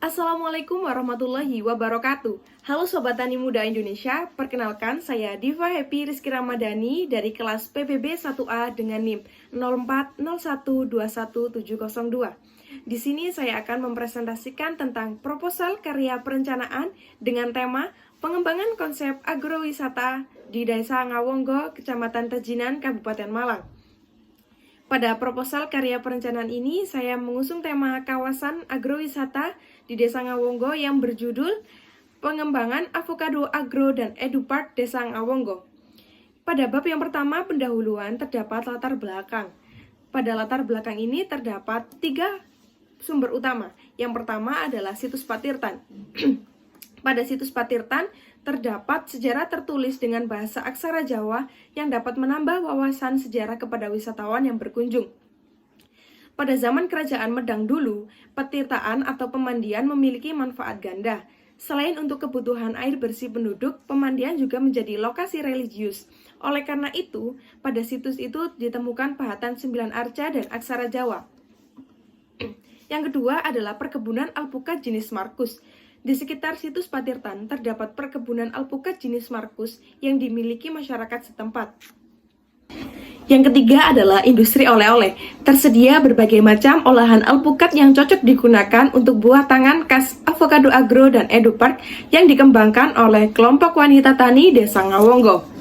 Assalamualaikum warahmatullahi wabarakatuh. Halo Sobat Tani Muda Indonesia, perkenalkan saya Diva Happy Rizky Ramadhani dari kelas PPB 1A dengan NIM 0401217702. Di sini saya akan mempresentasikan tentang proposal karya perencanaan dengan tema pengembangan konsep agrowisata di Desa Ngawonggo, Kecamatan Tejinan, Kabupaten Malang. Pada proposal karya perencanaan ini, saya mengusung tema kawasan agrowisata di Desa Ngawonggo yang berjudul Pengembangan Avocado Agro dan Edupark Desa Ngawonggo. Pada bab yang pertama, pendahuluan, terdapat latar belakang. Pada latar belakang ini terdapat 3 sumber utama. Yang pertama adalah situs Patirtan. Pada situs Patirtan, terdapat sejarah tertulis dengan bahasa aksara Jawa yang dapat menambah wawasan sejarah kepada wisatawan yang berkunjung. Pada zaman Kerajaan Medang dulu, petirtaan atau pemandian memiliki manfaat ganda. Selain untuk kebutuhan air bersih penduduk, pemandian juga menjadi lokasi religius. Oleh karena itu, pada situs itu ditemukan pahatan 9 arca dan aksara Jawa. Yang kedua adalah perkebunan alpukat jenis Markus. Di sekitar situs Patirtan terdapat perkebunan alpukat jenis Markus yang dimiliki masyarakat setempat. Yang ketiga adalah industri oleh-oleh. Tersedia berbagai macam olahan alpukat yang cocok digunakan untuk buah tangan khas Avocado Agro dan Edupark yang dikembangkan oleh kelompok wanita tani Desa Ngawonggo.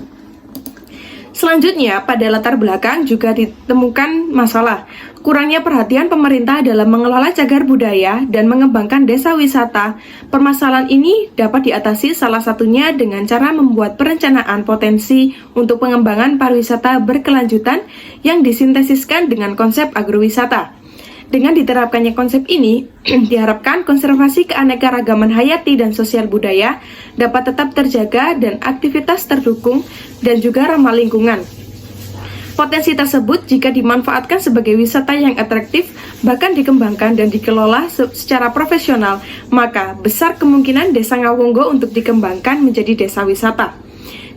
Selanjutnya, pada latar belakang juga ditemukan masalah kurangnya perhatian pemerintah dalam mengelola cagar budaya dan mengembangkan desa wisata. Permasalahan ini dapat diatasi salah satunya dengan cara membuat perencanaan potensi untuk pengembangan pariwisata berkelanjutan yang disintesiskan dengan konsep agrowisata. Dengan diterapkannya konsep ini, diharapkan konservasi keanekaragaman hayati dan sosial budaya dapat tetap terjaga dan aktivitas terdukung dan juga ramah lingkungan. Potensi tersebut jika dimanfaatkan sebagai wisata yang atraktif, bahkan dikembangkan dan dikelola secara profesional, maka besar kemungkinan Desa Ngawonggo untuk dikembangkan menjadi desa wisata.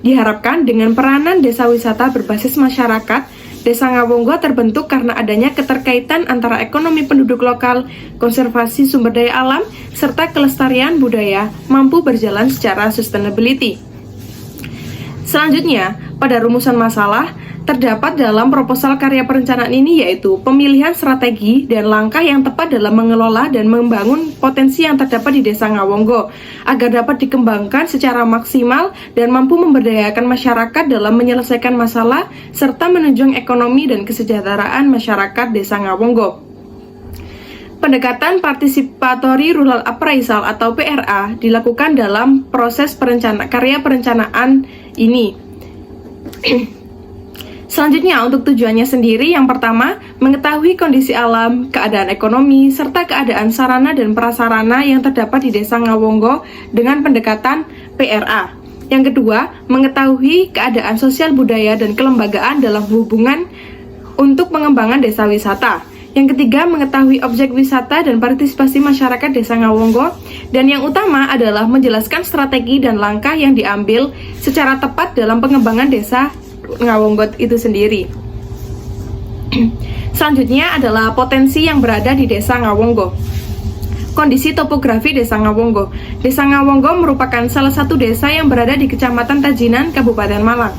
Diharapkan dengan peranan desa wisata berbasis masyarakat, Desa Ngawonggo terbentuk karena adanya keterkaitan antara ekonomi penduduk lokal, konservasi sumber daya alam, serta kelestarian budaya mampu berjalan secara sustainability. Selanjutnya, pada rumusan masalah, terdapat dalam proposal karya perencanaan ini yaitu pemilihan strategi dan langkah yang tepat dalam mengelola dan membangun potensi yang terdapat di Desa Ngawonggo agar dapat dikembangkan secara maksimal dan mampu memberdayakan masyarakat dalam menyelesaikan masalah serta menunjang ekonomi dan kesejahteraan masyarakat Desa Ngawonggo. Pendekatan Participatory Rural Appraisal atau PRA dilakukan dalam proses karya perencanaan ini. Selanjutnya, untuk tujuannya sendiri, yang pertama, mengetahui kondisi alam, keadaan ekonomi, serta keadaan sarana dan prasarana yang terdapat di Desa Ngawonggo dengan pendekatan PRA. Yang kedua, mengetahui keadaan sosial budaya dan kelembagaan dalam hubungan untuk pengembangan desa wisata. Yang ketiga, mengetahui objek wisata dan partisipasi masyarakat Desa Ngawonggo. Dan yang utama adalah menjelaskan strategi dan langkah yang diambil secara tepat dalam pengembangan desa Ngawonggo itu sendiri. Selanjutnya adalah potensi yang berada di Desa Ngawonggo. Kondisi topografi Desa Ngawonggo. Desa Ngawonggo merupakan salah satu desa yang berada di Kecamatan Tejinan, Kabupaten Malang.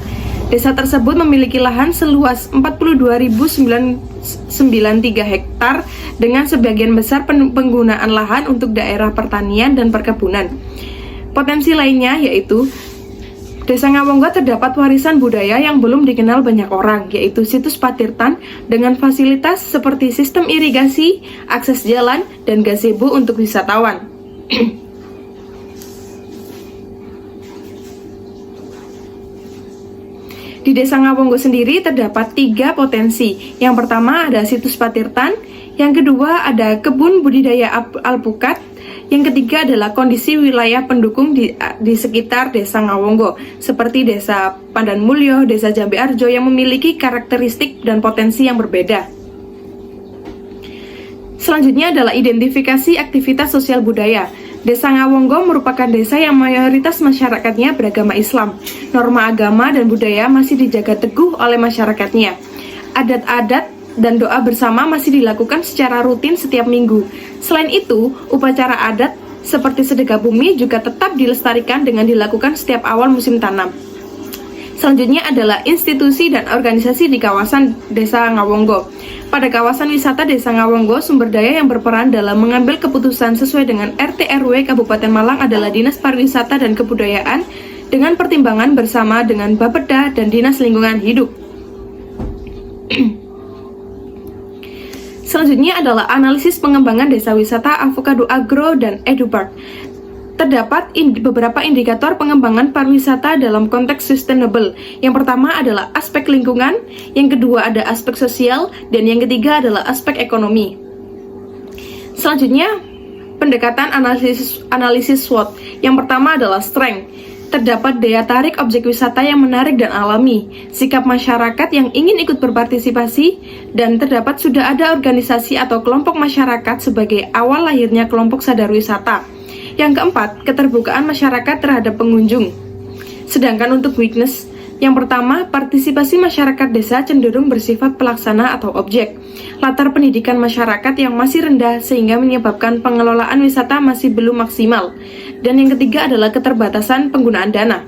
Desa tersebut memiliki lahan seluas 42.993 hektar dengan sebagian besar penggunaan lahan untuk daerah pertanian dan perkebunan. Potensi lainnya yaitu Desa Ngawonggo terdapat warisan budaya yang belum dikenal banyak orang, yaitu situs Patirtan dengan fasilitas seperti sistem irigasi, akses jalan, dan gazebo untuk wisatawan. Di Desa Ngawonggo sendiri terdapat 3 potensi. Yang pertama ada situs Patirtan, yang kedua ada kebun budidaya alpukat, yang ketiga adalah kondisi wilayah pendukung di sekitar Desa Ngawonggo, seperti Desa Pandanmulyo, Desa Jambe Arjo yang memiliki karakteristik dan potensi yang berbeda. Selanjutnya adalah identifikasi aktivitas sosial budaya. Desa Ngawonggo merupakan desa yang mayoritas masyarakatnya beragama Islam. Norma agama dan budaya masih dijaga teguh oleh masyarakatnya. Adat-adat dan doa bersama masih dilakukan secara rutin setiap minggu. Selain itu, upacara adat seperti sedekah bumi juga tetap dilestarikan dengan dilakukan setiap awal musim tanam. Selanjutnya adalah institusi dan organisasi di kawasan Desa Ngawonggo. Pada kawasan wisata Desa Ngawonggo, sumber daya yang berperan dalam mengambil keputusan sesuai dengan RT RW Kabupaten Malang adalah Dinas Pariwisata dan Kebudayaan dengan pertimbangan bersama dengan Bapeda dan Dinas Lingkungan Hidup. Selanjutnya adalah analisis pengembangan desa wisata Avocado Agro dan EduPark. Terdapat beberapa indikator pengembangan pariwisata dalam konteks sustainable. Yang pertama adalah aspek lingkungan, yang kedua ada aspek sosial, dan yang ketiga adalah aspek ekonomi. Selanjutnya, pendekatan analisis SWOT. Yang pertama adalah strength. Terdapat daya tarik objek wisata yang menarik dan alami, sikap masyarakat yang ingin ikut berpartisipasi, dan terdapat sudah ada organisasi atau kelompok masyarakat sebagai awal lahirnya kelompok sadar wisata. Yang keempat, keterbukaan masyarakat terhadap pengunjung. Sedangkan untuk weakness, yang pertama, partisipasi masyarakat desa cenderung bersifat pelaksana atau objek. Latar pendidikan masyarakat yang masih rendah sehingga menyebabkan pengelolaan wisata masih belum maksimal. Dan yang ketiga adalah keterbatasan penggunaan dana.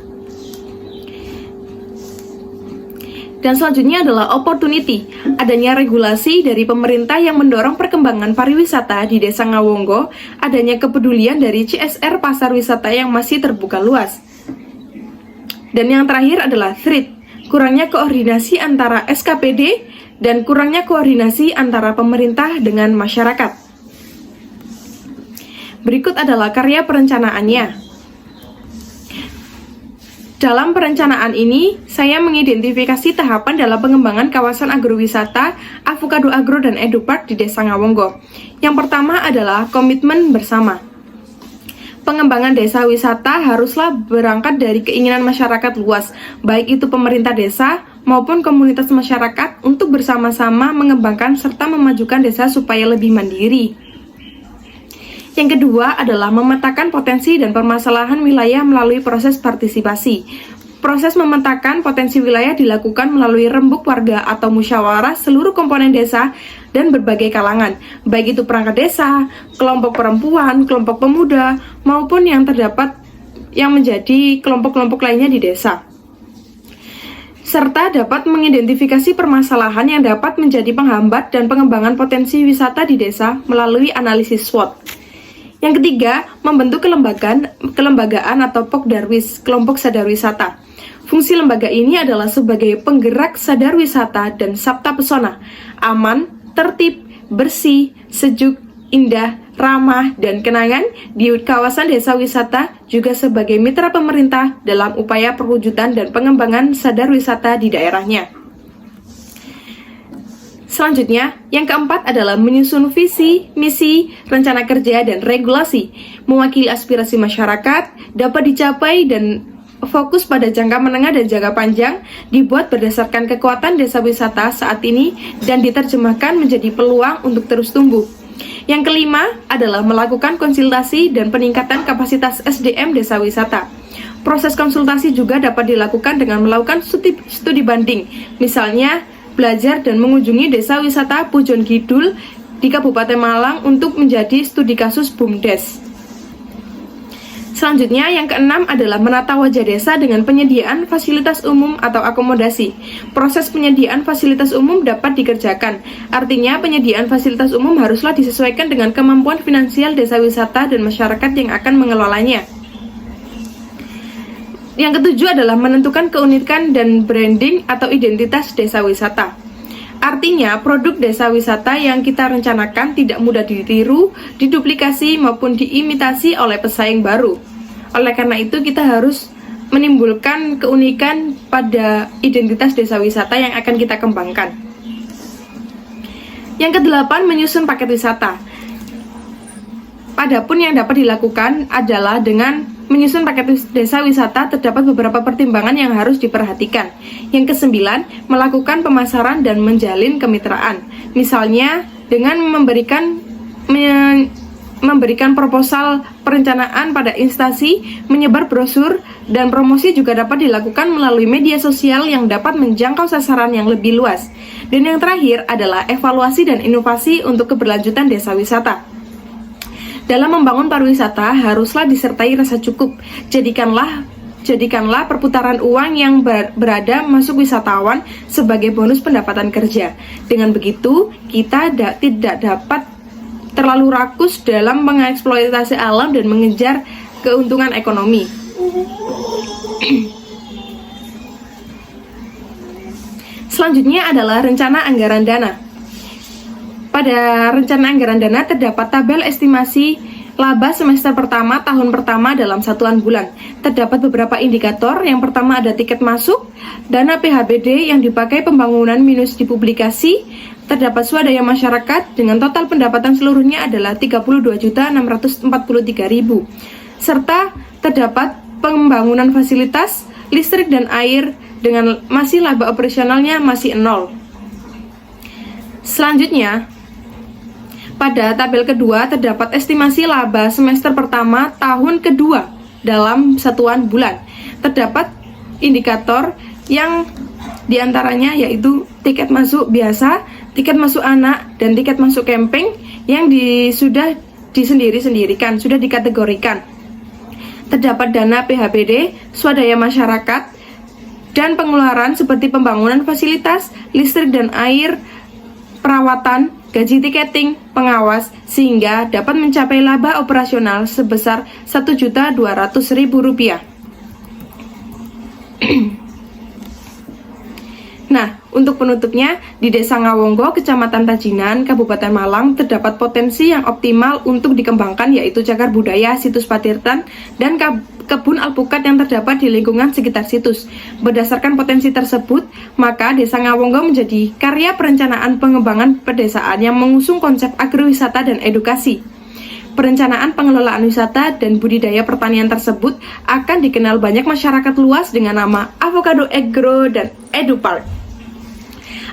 Dan selanjutnya adalah opportunity, adanya regulasi dari pemerintah yang mendorong perkembangan pariwisata di Desa Ngawonggo, adanya kepedulian dari CSR pasar wisata yang masih terbuka luas. Dan yang terakhir adalah threat, kurangnya koordinasi antara SKPD dan kurangnya koordinasi antara pemerintah dengan masyarakat. Berikut adalah karya perencanaannya. Dalam perencanaan ini, saya mengidentifikasi tahapan dalam pengembangan kawasan agrowisata Avocado Agro dan EduPark di Desa Ngawonggo. Yang pertama adalah komitmen bersama. Pengembangan desa wisata haruslah berangkat dari keinginan masyarakat luas, baik itu pemerintah desa maupun komunitas masyarakat untuk bersama-sama mengembangkan serta memajukan desa supaya lebih mandiri. Yang kedua adalah memetakan potensi dan permasalahan wilayah melalui proses partisipasi. Proses memetakan potensi wilayah dilakukan melalui rembuk warga atau musyawarah seluruh komponen desa dan berbagai kalangan, baik itu perangkat desa, kelompok perempuan, kelompok pemuda, maupun yang terdapat yang menjadi kelompok-kelompok lainnya di desa. Serta dapat mengidentifikasi permasalahan yang dapat menjadi penghambat dan pengembangan potensi wisata di desa melalui analisis SWOT. Yang ketiga, membentuk kelembagaan atau Pokdarwis, kelompok sadar wisata. Fungsi lembaga ini adalah sebagai penggerak sadar wisata dan sabta pesona, aman, tertib, bersih, sejuk, indah, ramah, dan kenangan di kawasan desa wisata, juga sebagai mitra pemerintah dalam upaya perwujudan dan pengembangan sadar wisata di daerahnya. Selanjutnya, yang keempat adalah menyusun visi, misi, rencana kerja, dan regulasi. Mewakili aspirasi masyarakat, dapat dicapai dan fokus pada jangka menengah dan jangka panjang, dibuat berdasarkan kekuatan desa wisata saat ini, dan diterjemahkan menjadi peluang untuk terus tumbuh. Yang kelima adalah melakukan konsultasi dan peningkatan kapasitas SDM desa wisata. Proses konsultasi juga dapat dilakukan dengan melakukan studi banding, misalnya belajar dan mengunjungi desa wisata Pujon Kidul di Kabupaten Malang untuk menjadi studi kasus BUMDes. Selanjutnya, yang keenam adalah menata wajah desa dengan penyediaan fasilitas umum atau akomodasi. Proses penyediaan fasilitas umum dapat dikerjakan. Artinya, penyediaan fasilitas umum haruslah disesuaikan dengan kemampuan finansial desa wisata dan masyarakat yang akan mengelolanya. Yang ketujuh adalah menentukan keunikan dan branding atau identitas desa wisata. Artinya, produk desa wisata yang kita rencanakan tidak mudah ditiru, diduplikasi, maupun diimitasi oleh pesaing baru. Oleh karena itu, kita harus menimbulkan keunikan pada identitas desa wisata yang akan kita kembangkan. Yang kedelapan, menyusun paket wisata. Adapun yang dapat dilakukan adalah dengan menyusun paket desa wisata, terdapat beberapa pertimbangan yang harus diperhatikan. Yang kesembilan, melakukan pemasaran dan menjalin kemitraan. Misalnya, dengan memberikan proposal perencanaan pada instansi, menyebar brosur, dan promosi juga dapat dilakukan melalui media sosial yang dapat menjangkau sasaran yang lebih luas. Dan yang terakhir adalah evaluasi dan inovasi untuk keberlanjutan desa wisata. Dalam membangun pariwisata haruslah disertai rasa cukup. Jadikanlah perputaran uang yang berada masuk wisatawan sebagai bonus pendapatan kerja. Dengan begitu, kita tidak dapat terlalu rakus dalam mengeksploitasi alam dan mengejar keuntungan ekonomi. Selanjutnya adalah rencana anggaran dana. Pada rencana anggaran dana terdapat tabel estimasi laba semester pertama tahun pertama dalam satuan bulan. Terdapat beberapa indikator. Yang pertama ada tiket masuk, dana PHBD yang dipakai pembangunan minus di publikasi. Terdapat swadaya masyarakat dengan total pendapatan seluruhnya adalah 32.643.000. Serta terdapat pembangunan fasilitas listrik dan air dengan masih laba operasionalnya masih 0. Selanjutnya, pada tabel kedua terdapat estimasi laba semester pertama tahun kedua dalam satuan bulan. Terdapat indikator yang diantaranya yaitu tiket masuk biasa, tiket masuk anak, dan tiket masuk camping yang sudah disendiri-sendirikan, sudah dikategorikan. Terdapat dana PHBD, swadaya masyarakat, dan pengeluaran seperti pembangunan fasilitas, listrik dan air, perawatan, gaji tiketing, pengawas, sehingga dapat mencapai laba operasional sebesar Rp1.200.000. Nah, untuk penutupnya, di Desa Ngawonggo, Kecamatan Tajinan, Kabupaten Malang, terdapat potensi yang optimal untuk dikembangkan, yaitu cagar budaya situs Patirtan dan kebun alpukat yang terdapat di lingkungan sekitar situs. Berdasarkan potensi tersebut, maka Desa Ngawonggo menjadi karya perencanaan pengembangan pedesaan yang mengusung konsep agrowisata dan edukasi. Perencanaan pengelolaan wisata dan budidaya pertanian tersebut akan dikenal banyak masyarakat luas dengan nama Avocado Agro dan EduPark.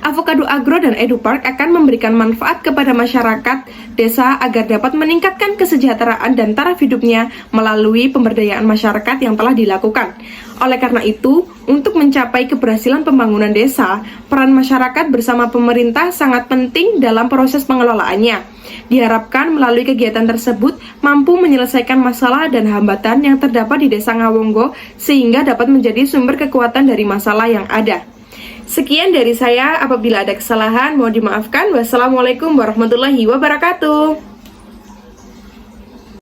Avocado Agro dan EduPark akan memberikan manfaat kepada masyarakat desa agar dapat meningkatkan kesejahteraan dan taraf hidupnya melalui pemberdayaan masyarakat yang telah dilakukan. Oleh karena itu, untuk mencapai keberhasilan pembangunan desa, peran masyarakat bersama pemerintah sangat penting dalam proses pengelolaannya. Diharapkan melalui kegiatan tersebut mampu menyelesaikan masalah dan hambatan yang terdapat di Desa Ngawonggo sehingga dapat menjadi sumber kekuatan dari masalah yang ada. Sekian dari saya, apabila ada kesalahan mohon dimaafkan. Wassalamualaikum warahmatullahi wabarakatuh.